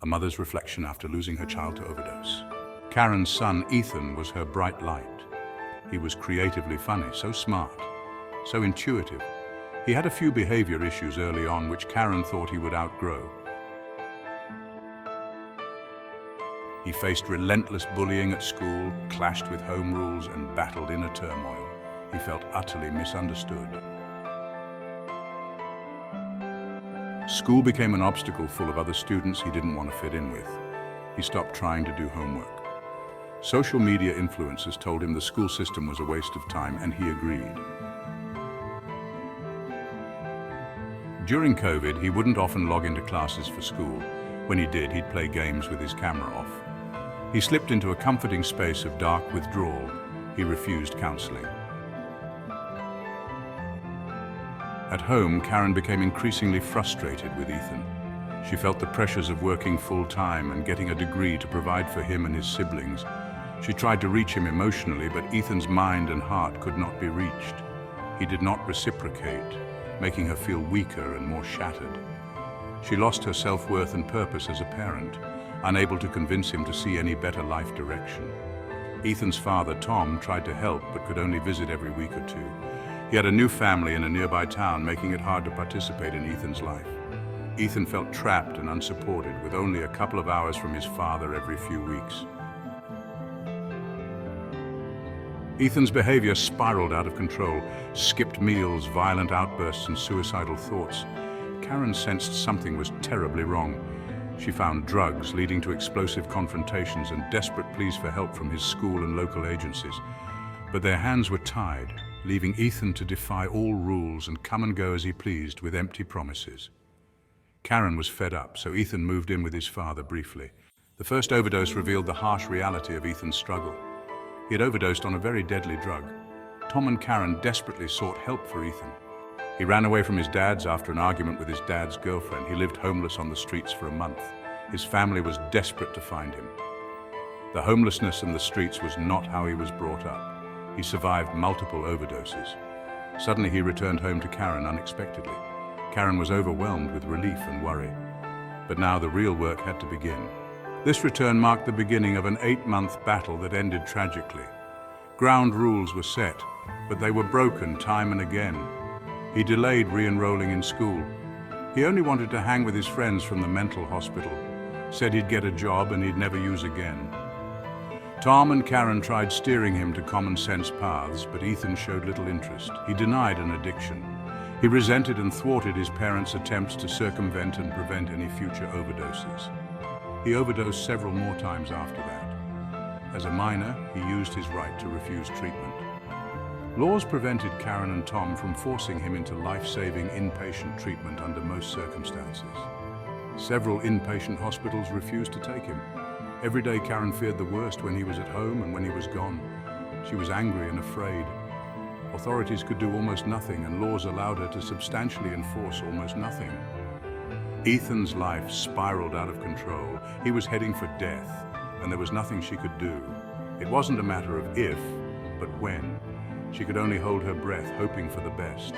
a mother's reflection after losing her child to overdose. Karen's son, Ethan, was her bright light. He was creatively funny, so smart, so intuitive. He had a few behavior issues early on which Karen thought he would outgrow. He faced relentless bullying at school, clashed with home rules, and battled inner turmoil. He felt utterly misunderstood. School became an obstacle full of other students he didn't want to fit in with. He stopped trying to do homework. Social media influencers told him the school system was a waste of time, and he agreed. During COVID, he wouldn't often log into classes for school. When he did, he'd play games with his camera off. He slipped into a comforting space of dark withdrawal. He refused counseling. At home, Karen became increasingly frustrated with Ethan. She felt the pressures of working full-time and getting a degree to provide for him and his siblings. She tried to reach him emotionally, but Ethan's mind and heart could not be reached. He did not reciprocate, making her feel weaker and more shattered. She lost her self-worth and purpose as a parent, unable to convince him to see any better life direction. Ethan's father, Tom, tried to help but could only visit every week or two. He had a new family in a nearby town, making it hard to participate in Ethan's life. Ethan felt trapped and unsupported, with only a couple of hours from his father every few weeks. Ethan's behavior spiraled out of control, skipped meals, violent outbursts, and suicidal thoughts. Karen sensed something was terribly wrong. She found drugs, leading to explosive confrontations and desperate pleas for help from his school and local agencies. But their hands were tied, leaving Ethan to defy all rules and come and go as he pleased with empty promises. Karen was fed up, so Ethan moved in with his father briefly. The first overdose revealed the harsh reality of Ethan's struggle. He had overdosed on a very deadly drug. Tom and Karen desperately sought help for Ethan. He ran away from his dad's after an argument with his dad's girlfriend. He lived homeless on the streets for a month. His family was desperate to find him. The homelessness and the streets was not how he was brought up. He survived multiple overdoses. Suddenly he returned home to Karen unexpectedly. Karen was overwhelmed with relief and worry. But now the real work had to begin. This return marked the beginning of an 8-month battle that ended tragically. Ground rules were set, but they were broken time and again. He delayed re-enrolling in school. He only wanted to hang with his friends from the mental hospital, said he'd get a job and he'd never use again. Tom and Karen tried steering him to common sense paths, but Ethan showed little interest. He denied an addiction. He resented and thwarted his parents' attempts to circumvent and prevent any future overdoses. He overdosed several more times after that. As a minor, he used his right to refuse treatment. Laws prevented Karen and Tom from forcing him into life-saving inpatient treatment under most circumstances. Several inpatient hospitals refused to take him. Every day Karen feared the worst when he was at home and when he was gone. She was angry and afraid. Authorities could do almost nothing, and laws allowed her to substantially enforce almost nothing. Ethan's life spiraled out of control. He was heading for death, and there was nothing she could do. It wasn't a matter of if, but when. She could only hold her breath, hoping for the best.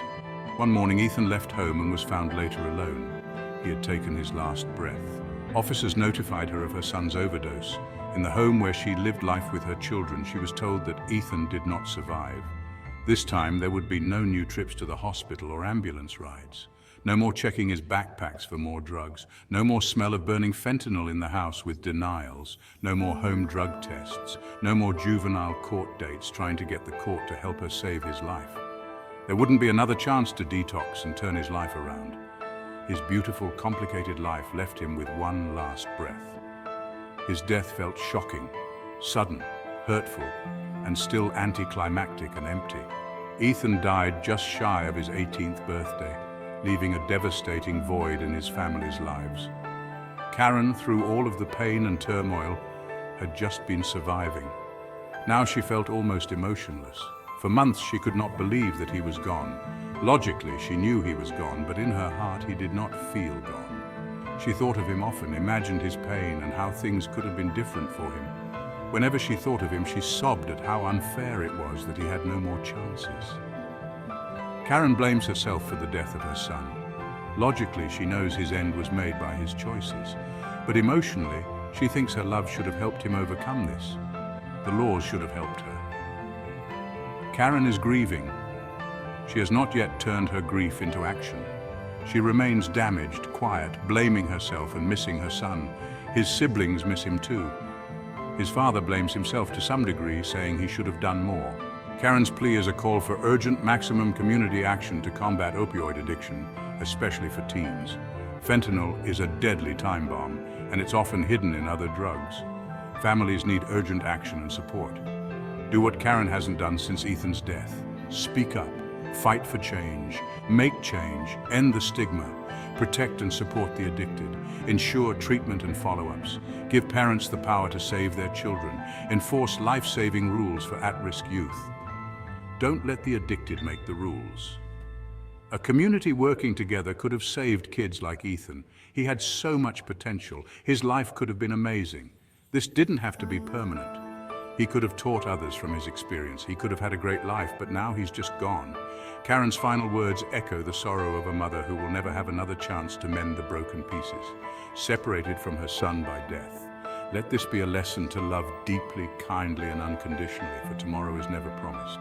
One morning, Ethan left home and was found later alone. He had taken his last breath. Officers notified her of her son's overdose. In the home where she lived life with her children, she was told that Ethan did not survive. This time, there would be no new trips to the hospital or ambulance rides. No more checking his backpacks for more drugs. No more smell of burning fentanyl in the house with denials. No more home drug tests. No more juvenile court dates trying to get the court to help her save his life. There wouldn't be another chance to detox and turn his life around. His beautiful, complicated life left him with one last breath. His death felt shocking, sudden, hurtful, and still anticlimactic and empty. Ethan died just shy of his 18th birthday, leaving a devastating void in his family's lives. Karen, through all of the pain and turmoil, had just been surviving. Now she felt almost emotionless. For months she could not believe that he was gone. Logically, she knew he was gone, but in her heart he did not feel gone. She thought of him often, imagined his pain and how things could have been different for him. Whenever she thought of him, she sobbed at how unfair it was that he had no more chances. Karen blames herself for the death of her son. Logically, she knows his end was made by his choices. But emotionally, she thinks her love should have helped him overcome this. The laws should have helped her. Karen is grieving. She has not yet turned her grief into action. She remains damaged, quiet, blaming herself and missing her son. His siblings miss him too. His father blames himself to some degree, saying he should have done more. Karen's plea is a call for urgent maximum community action to combat opioid addiction, especially for teens. Fentanyl is a deadly time bomb, and it's often hidden in other drugs. Families need urgent action and support. Do what Karen hasn't done since Ethan's death. Speak up, fight for change, make change, end the stigma, protect and support the addicted, ensure treatment and follow-ups, give parents the power to save their children, enforce life-saving rules for at-risk youth. Don't let the addicted make the rules. A community working together could have saved kids like Ethan. He had so much potential. His life could have been amazing. This didn't have to be permanent. He could have taught others from his experience. He could have had a great life, but now he's just gone. Karen's final words echo the sorrow of a mother who will never have another chance to mend the broken pieces, separated from her son by death. Let this be a lesson to love deeply, kindly, and unconditionally, for tomorrow is never promised.